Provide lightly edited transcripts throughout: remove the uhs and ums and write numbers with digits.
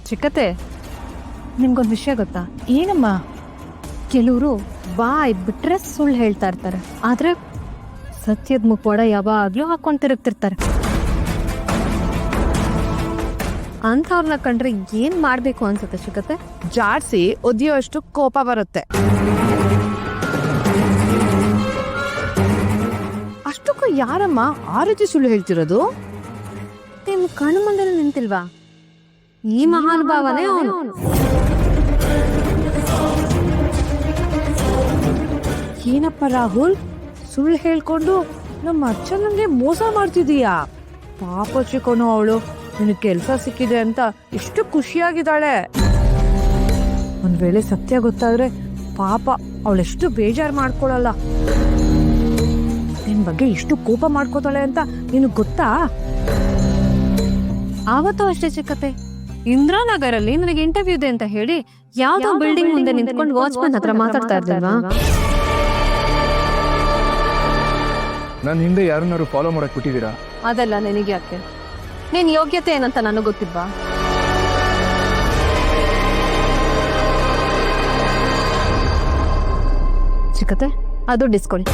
ಚಿಕ್ಕತೆ, ನಿಮ್ಗೊಂದು ವಿಷಯ ಗೊತ್ತಾ? ಏನಮ್ಮ? ಕೆಲವರು ಬಾಯ್ ಬಿಟ್ರೆ ಸುಳ್ಳು ಹೇಳ್ತಾ ಇರ್ತಾರೆ, ಆದ್ರೆ ಸತ್ಯದ ಮುಖವಾಡ ಯಾವಾಗ್ಲೂ ಹಾಕೊಂಡು ತಿರುಗ್ತಿರ್ತಾರೆ. ಅಂಥವ್ರನ್ನ ಕಂಡ್ರೆ ಏನ್ ಮಾಡ್ಬೇಕು ಅನ್ಸುತ್ತೆ ಚಿಕ್ಕತೆ? ಜಾಡ್ಸಿ ಒದಿಯೋಷ್ಟು ಕೋಪ ಬರುತ್ತೆ. ಅಷ್ಟಕ್ಕೂ ಯಾರಮ್ಮ ಆ ರೀತಿ ಸುಳ್ಳು ಹೇಳ್ತಿರೋದು? ನಿಮ್ ಕಣ್ಣು ಮುಂದೆ ನಿಂತಿಲ್ವಾ ಈ ಮಹಾನುಭಾವನೇ ಅವನು. ಏನಪ್ಪ ರಾಹುಲ್, ಸುಳ್ಳು ಹೇಳ್ಕೊಂಡು ನಮ್ಮ ಅಚ್ಚನಂಗೆ ಮೋಸ ಮಾಡ್ತಿದೀಯಾ? ಪಾಪ ಚಿಕ್ಕನು, ಅವಳು ನಿನಗೆ ಕೆಲಸ ಸಿಕ್ಕಿದೆ ಅಂತ ಎಷ್ಟು ಖುಷಿಯಾಗಿದ್ದಾಳೆ. ಒಂದ್ ವೇಳೆ ಸತ್ಯ ಗೊತ್ತಾದ್ರೆ ಪಾಪ ಅವಳೆಷ್ಟು ಬೇಜಾರು ಮಾಡ್ಕೊಳಲ್ಲ. ನಿನ್ ಬಗ್ಗೆ ಎಷ್ಟು ಕೋಪ ಮಾಡ್ಕೋತಾಳೆ ಅಂತ ನಿನಗ್ ಗೊತ್ತಾ? ಆವತ್ತೂ ಅಷ್ಟೇ ಚಿಕ್ಕತೆ, ಇಂದ್ರಾನಗರಲ್ಲಿ ನನಗೆ ಇಂಟರ್ವ್ಯೂ ಇದೆ ಅಂತ ಹೇಳಿ ಯಾವ್ದೋ ಬಿಲ್ಡಿಂಗ್ ಮುಂದೆ ನಿಂತ್ಕೊಂಡು ವಾಚ್ಮನ್ ಹತ್ರ ಮಾತಾಡ್ತಾ ಇರ್ಲಿಲ್ವಾ? ನನ್ನ ಹಿಂದೆ ಯಾರನ್ನಾರು ಫಾಲೋ ಮಾಡಕ್ ಬಿಟ್ಟಿದ್ದೀರಾ? ಅದೆಲ್ಲ ನಿನಗೆ ಯಾಕೆ? ನಿನ್ ಯೋಗ್ಯತೆ ಏನಂತ ನನಗೆ ಗೊತ್ತಿಲ್ವಾ? ಚಿಕ್ಕತೆ, ಅದು ಡಿಸ್ಕೊಳ್ಳಿ.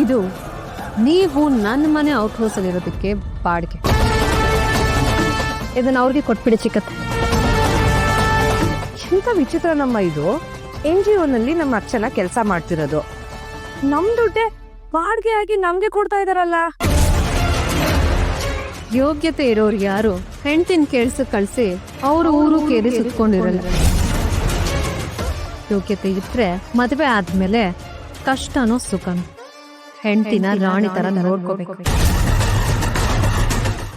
ಇದು ನೀವು ನನ್ನ ಮನೆ ಔಟ್ ಹೌಸ್ ಅಲ್ಲಿ ಇರೋದಕ್ಕೆ ಬಾಡಿಗೆ. ಇದನ್ನ ಅವ್ರಿಗೆ ಕೊಟ್ಬಿಡಿ ಚಿಕ್ಕತ್ತೆ. ಎಂತ ವಿಚಿತ್ರ ನಮ್ಮ ಇದು. NGO ನಲ್ಲಿ ನಮ್ಮ ಅಚ್ಚನ ಕೆಲಸ ಮಾಡ್ತಿರೋದು, ನಮ್ ದುಡ್ಡೆ ಬಾಡಿಗೆ ಆಗಿ ನಮ್ಗೆ ಕೊಡ್ತಾ ಇದಾರಲ್ಲ. ಯೋಗ್ಯತೆ ಇರೋರು ಯಾರು ಹೆಂಡತಿನ ಕೆಲ್ಸಕ್ಕೆ ಕಳ್ಸಿ ಅವ್ರ ಊರು ಕೇರಿ ಸುತ್ಕೊಂಡಿರಲ್ಲ. ಯೋಗ್ಯತೆ ಇದ್ರೆ ಮದುವೆ ಆದ್ಮೇಲೆ ಕಷ್ಟನೋ ಸುಖನೋ ಹೆಂಡತಿನ ರಾಣಿ ತರ ನೋಡ್ಕೋಬೇಕು.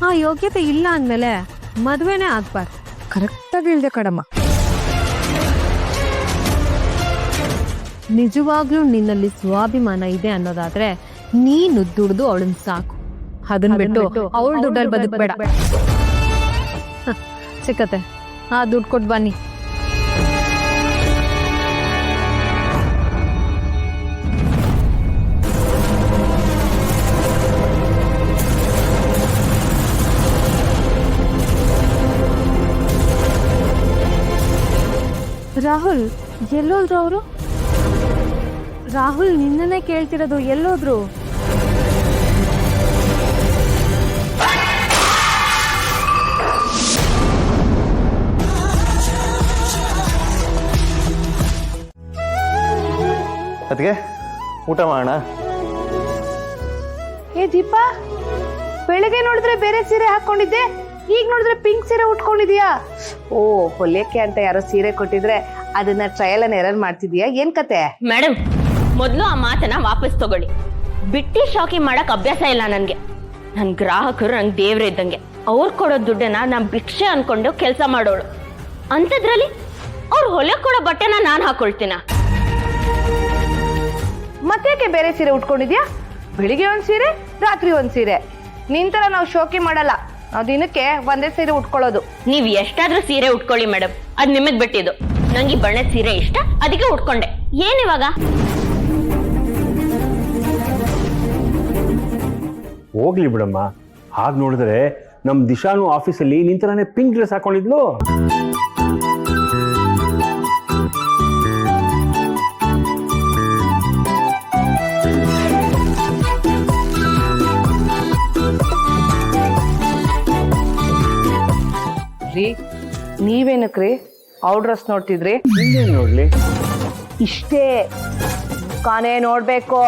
ಆ ಯೋಗ್ಯತೆ ಇಲ್ಲ ಅಂದ್ಮೇಲೆ ಮದ್ವೆನೇ ಆಗ್ಬಾರ್ದು. ಕರೆಕ್ಟಾಗಿ ಹೇಳ್ದೆ ಕಣಮ್ಮ. ನಿಜವಾಗ್ಲೂ ನಿನ್ನಲ್ಲಿ ಸ್ವಾಭಿಮಾನ ಇದೆ ಅನ್ನೋದಾದ್ರೆ ನೀನು ದುಡ್ದು ಅವಳನ್ನ ಸಾಕು. ಅದನ್ನ ಬಿಟ್ಟು ಅವಳ ದುಡ್ಡಲ್ಲಿ ಬದುಕಬೇಡ. ಚಿಕ್ಕತೆ, ಆ ದುಡ್ಡು ಕೊಟ್ಟು ಬನ್ನಿ. ರಾಹುಲ್ ಎಲ್ಲೋದ್ರು ಅವರು? ರಾಹುಲ್ ನಿನ್ನನ್ನೇ ಕೇಳ್ತಿರೋದು, ಎಲ್ಲೋದ್ರು? ಅದಕ್ಕೆ ಊಟ ಮಾಡೋಣ. ಏ ದೀಪಾ, ಬೆಳಗ್ಗೆ ನೋಡಿದ್ರೆ ಬೇರೆ ಸೀರೆ ಹಾಕೊಂಡಿದ್ದೆ, ಈಗ ನೋಡಿದ್ರೆ ಪಿಂಕ್ ಸೀರೆ ಉಟ್ಕೊಂಡಿದ್ಯಾ? ಓ, ಹೊಲಿಯಕ್ಕೆ ಅಂತ ಯಾರೋ ಸೀರೆ ಕೊಟ್ಟಿದ್ರೆ ಅದನ್ನ ಟ್ರಯಲ್ ಅನ್ನ ಎರರ್ ಮಾಡ್ತಿದ್ಯಾ? ಏನ್ ಕತೆ? ಮೇಡಮ್, ಮೊದಲು ಆ ಮಾತನ್ನ ವಾಪಸ್ ತಗೊಳ್ಳಿ. ಬಿಟ್ಟಿ ಶಾಕಿಂಗ್ ಮಾಡಕ್ ಅಭ್ಯಾಸ ಇಲ್ಲ ನನ್ಗೆ. ನನ್ ಗ್ರಾಹಕರು ನಂಗೆ ದೇವ್ರ ಇದ್ದಂಗೆ. ಅವ್ರು ಕೊಡೋ ದುಡ್ಡನ್ನ ನಾನ್ ಭಿಕ್ಷೆ ಅನ್ಕೊಂಡು ಕೆಲಸ ಮಾಡೋಳು. ಅಂಥದ್ರಲ್ಲಿ ಅವ್ರು ಹೊಲಕ್ ಕೊಡೋ ಬಟ್ಟೆನ ನಾನ್ ಹಾಕೊಳ್ತೀನ? ಮತ್ತೇಕೆ ಬೇರೆ ಸೀರೆ ಉಟ್ಕೊಂಡಿದ್ಯಾ? ಬೆಳಿಗ್ಗೆ ಒಂದ್ ಸೀರೆ, ರಾತ್ರಿ ಒಂದ್ ಸೀರೆ. ನಿಂತರ ನಾವು ಶೋಕಿ ಮಾಡಲ್ಲ, ನಾವು ದಿನಕ್ಕೆ ಒಂದೇ ಸೀರೆ ಉಟ್ಕೊಳ್ಳೋದು. ನೀವ್ ಎಷ್ಟಾದ್ರೂ ಸೀರೆ ಉಟ್ಕೊಳ್ಳಿ ಮೇಡಮ್, ಅದ್ ನಿಮಗ್ ಬಿಟ್ಟಿದ್ದು. ನಂಗೆ ಈ ಬಣ್ಣದ ಸೀರೆ ಇಷ್ಟ, ಅದಕ್ಕೆ ಉಟ್ಕೊಂಡೆ. ಏನಿವಾಗ? ಹೋಗ್ಲಿ ಬಿಡಮ್ಮ. ಹಾಗೆ ನೋಡಿದ್ರೆ ನಮ್ ದಿಶಾನು ಆಫೀಸಲ್ಲಿ ನಿಂತರಾನೆ ಪಿಂಕ್ ಡ್ರೆಸ್ ಹಾಕೊಂಡಿದ್ಲು. ನೀವೇನಕ್ರಿ ಔಟ್ ಡ್ರೆಸ್ ನೋಡ್ತಿದ್ರಿ? ಇನ್ನೇನ್ ನೋಡ್ಲಿ, ಇಷ್ಟೇ ಕಾನೇ ನೋಡ್ಬೇಕು.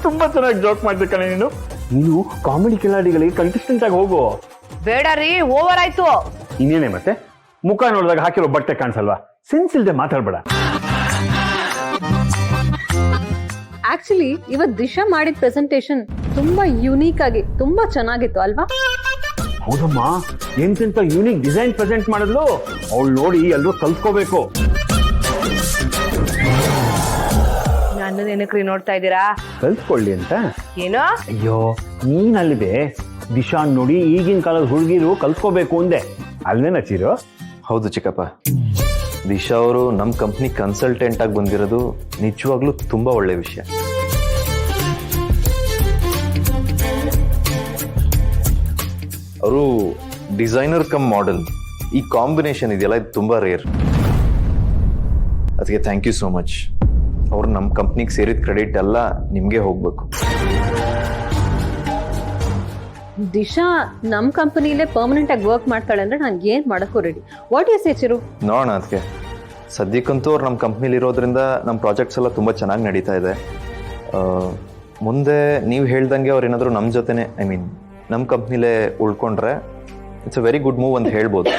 ತುಂಬಾ ಚೆನ್ನಾಗಿ ಜೋಕ್ ಮಾಡ್ದೆ ಕಣೆ ನೀನು. ನೀನು ಕಾಮಿಡಿ ಕಿಲಾಡಿಗಳಿಗೆ ಕಂಟೆಸ್ಟೆಂಟ್ ಆಗಿ ಹೋಗು. ಬೇಡ ರೀ, ಓವರ್ ಆಯ್ತು. ಇನ್ನೇನೆ ಮತ್ತೆ, ಮುಖ ನೋಡಿದಾಗ ಹಾಕಿರೋ ಬಟ್ಟೆ ಕಾಣಿಸಲ್ವಾ? ಸೆನ್ಸ್ ಇಲ್ದೆ ಮಾತಾಡ್ಬೇಡ. ಆಕ್ಚುಲಿ ಇವತ್ ದಿಶಾ ಮಾಡಿದ ಪ್ರೆಸೆಂಟೇಶನ್ ತುಂಬಾ ಯುನೀಕ್ ಆಗಿ ತುಂಬಾ ಚೆನ್ನಾಗಿತ್ತು ಅಲ್ವಾ? ಹೌದಮ್ಮ, ಎಂತೆಂತ ಯೂನಿಕ್ ಡಿಸೈನ್ ಪ್ರೆಸೆಂಟ್ ಮಾಡಿದ್ಲು. ಅವಳು ನೋಡಿ ಎಲ್ಲರೂ ಕಲ್ತ್ಕೋಬೇಕು. ನನ್ನ ಏನಕ್ರಿ ನೋಡ್ತಾ ಇದ್ದೀರಾ? ಕಲ್ತ್ಕೊಳ್ಳಿ ಅಂತ. ಏನೋ? ಅಯ್ಯೋ, ನೀನ್ ಅಲ್ಲಿದೆ ದಿಶಾನ್ ನೋಡಿ ಈಗಿನ ಕಾಲದ ಹುಡುಗಿರು ಕಲ್ತ್ಕೋಬೇಕು ಅಂದೆ. ಅಲ್ವೇ ನಚೀರು? ಹೌದು ಚಿಕ್ಕಪ್ಪ, ದಿಶಾ ಅವರು ನಮ್ಮ ಕಂಪ್ನಿ ಕನ್ಸಲ್ಟೆಂಟ್ ಆಗಿ ಬಂದಿರೋದು ನಿಜವಾಗ್ಲೂ ತುಂಬ ಒಳ್ಳೆ ವಿಷಯ. ಅವರು ಡಿಸೈನರ್ ಕಮ್ ಮಾಡೆಲ್, ಈ ಕಾಂಬಿನೇಷನ್ ಇದೆಯಲ್ಲ ಇದು ತುಂಬ ರೇರ್. ಅದಕ್ಕೆ ಥ್ಯಾಂಕ್ ಯು ಸೋ ಮಚ್. ಅವ್ರು ನಮ್ಮ ಕಂಪ್ನಿಗೆ ಸೇರಿದ ಕ್ರೆಡಿಟ್ ಎಲ್ಲ ನಿಮಗೆ ಹೋಗ್ಬೇಕು. ದಿಶಾ ನಮ್ಮ ಕಂಪನಿಲೇ ಪರ್ಮನೆಂಟ್ ಆಗಿ ವರ್ಕ್ ಮಾಡ್ತಾಳೆ ಅಂದ್ರೆ ನಾನು ಏನ್ ಮಾಡಕ್ಕೂ ready. What you say Chiru? ನೋಡೋಣ. ಅದಕ್ಕೆ ಸದ್ಯಕ್ಕಂತೂ ಅವ್ರು ನಮ್ಮ ಕಂಪ್ನಿಲಿ ಇರೋದ್ರಿಂದ ನಮ್ಮ ಪ್ರಾಜೆಕ್ಟ್ಸ್ ಎಲ್ಲ ತುಂಬ ಚೆನ್ನಾಗಿ ನಡೀತಾ ಇದೆ. ಮುಂದೆ ನೀವು ಹೇಳ್ದಂಗೆ ಅವ್ರು ಏನಾದರೂ ನಮ್ಮ ಜೊತೆನೆ ನಮ್ಮ ಕಂಪ್ನಿಲೇ ಉಳ್ಕೊಂಡ್ರೆ it's a very good move ಅಂತ ಹೇಳ್ಬೋದು.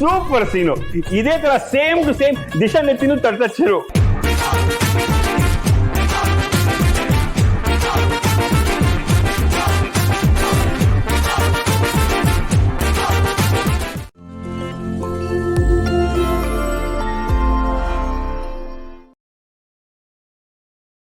Super scene. ಇದೇ ತರ ಸೇಮ್ ಟು ಸೇಮ್ ದಿಶಾ ನೆತ್ತಿನೂ ತಡ್ತಚ್ಚಿರು.